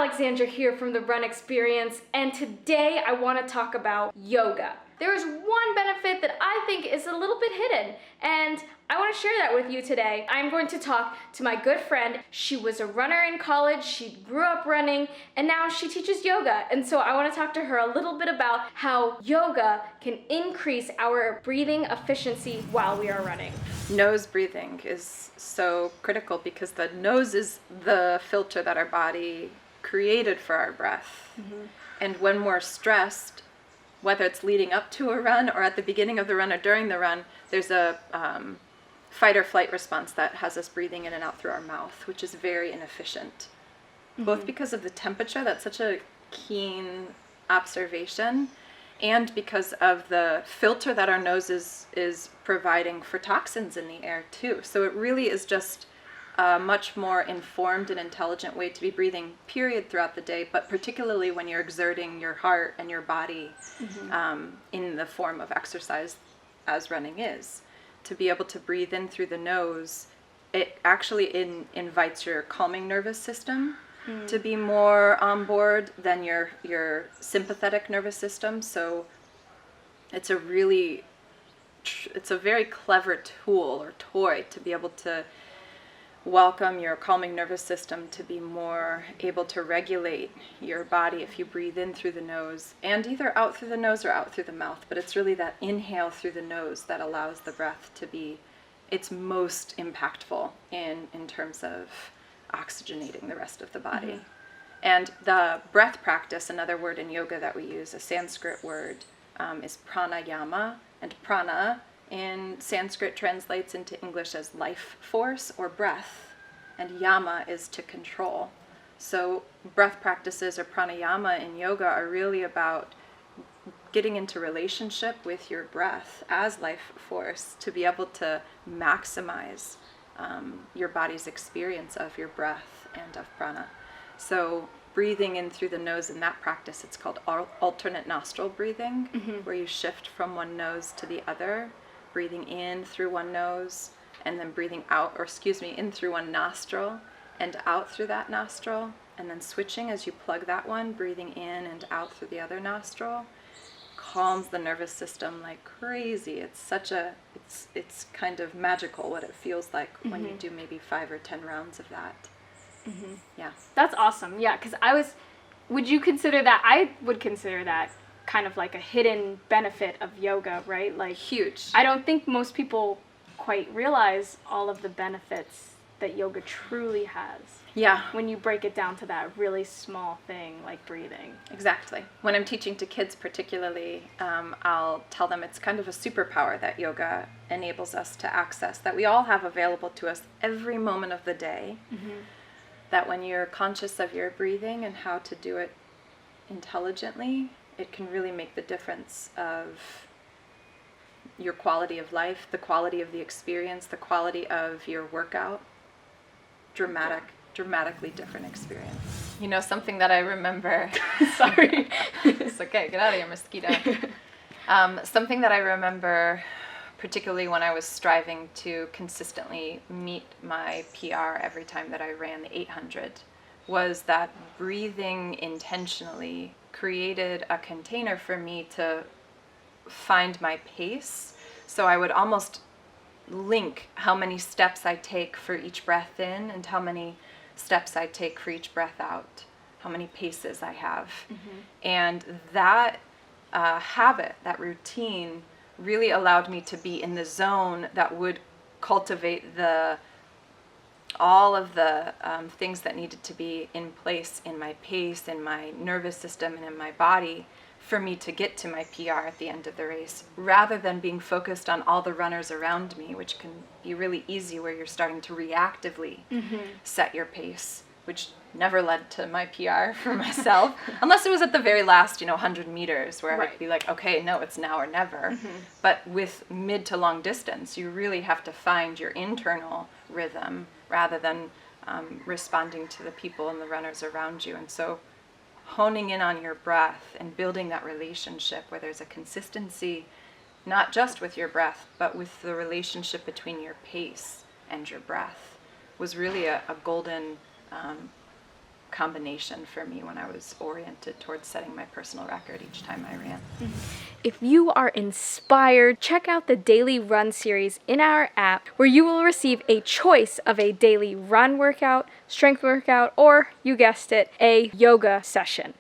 Alexandra here from the Run Experience, and today I want to talk about yoga. There is one benefit that I think is a little bit hidden, and I want to share that with you today. I'm going to talk to my good friend. She was a runner in college, she grew up running, and now she teaches yoga. And so I want to talk to her a little bit about how yoga can increase our breathing efficiency while we are running. Nose breathing is so critical because the nose is the filter that our body created for our breath. Mm-hmm. And when we're stressed, whether it's leading up to a run or at the beginning of the run or during the run, there's a fight or flight response that has us breathing in and out through our mouth, which is very inefficient. Mm-hmm. Both because of the temperature, that's such a keen observation, and because of the filter that our nose is providing for toxins in the air too. So it really is just a much more informed and intelligent way to be breathing, period, throughout the day, but particularly when you're exerting your heart and your body in the form of exercise, as running is. To be able to breathe in through the nose, it actually invites your calming nervous system to be more on board than your sympathetic nervous system. So it's a very clever tool or toy to be able to welcome your calming nervous system to be more able to regulate your body if you breathe in through the nose and either out through the nose or out through the mouth. But it's really that inhale through the nose that allows the breath to be its most impactful in terms of oxygenating the rest of the body. Mm-hmm. And the breath practice, another word in yoga that we use, a Sanskrit word, is pranayama. And prana in Sanskrit translates into English as life force or breath, and yama is to control. So breath practices or pranayama in yoga are really about getting into relationship with your breath as life force to be able to maximize your body's experience of your breath and of prana. So breathing in through the nose in that practice, it's called alternate nostril breathing, where you shift from one nose to the other, breathing in through one nose and then breathing out, in through one nostril and out through that nostril, and then switching as you plug that one, breathing in and out through the other nostril. Calms the nervous system like crazy. It's kind of magical what it feels like when you do maybe 5 or 10 rounds of that. Mm-hmm. Yeah. That's awesome. Yeah, because would you consider that, I would consider that kind of like a hidden benefit of yoga, right? Like huge. I don't think most people quite realize all of the benefits that yoga truly has. Yeah. When you break it down to that really small thing like breathing. Exactly. When I'm teaching to kids particularly, I'll tell them it's kind of a superpower that yoga enables us to access, that we all have available to us every moment of the day. Mm-hmm. That when you're conscious of your breathing and how to do it intelligently, it can really make the difference of your quality of life, the quality of the experience, the quality of your workout. Dramatically different experience. You know, something that I remember... Sorry. It's okay, get out of here, mosquito. Something that I remember, particularly when I was striving to consistently meet my PR every time that I ran the 800, was that breathing intentionally created a container for me to find my pace. So I would almost link how many steps I take for each breath in and how many steps I take for each breath out, how many paces I have. Mm-hmm. And that habit, that routine, really allowed me to be in the zone that would cultivate all of the things that needed to be in place in my pace, in my nervous system, and in my body for me to get to my PR at the end of the race, rather than being focused on all the runners around me, which can be really easy where you're starting to reactively set your pace, which never led to my PR for myself, unless it was at the very last, 100 meters where I'd be like, okay, no, it's now or never. Mm-hmm. But with mid to long distance, you really have to find your internal rhythm rather than responding to the people and the runners around you. And so honing in on your breath and building that relationship where there's a consistency, not just with your breath, but with the relationship between your pace and your breath, was really a golden combination for me when I was oriented towards setting my personal record each time I ran. If you are inspired, check out the Daily Run series in our app, where you will receive a choice of a daily run workout, strength workout, or, you guessed it, a yoga session.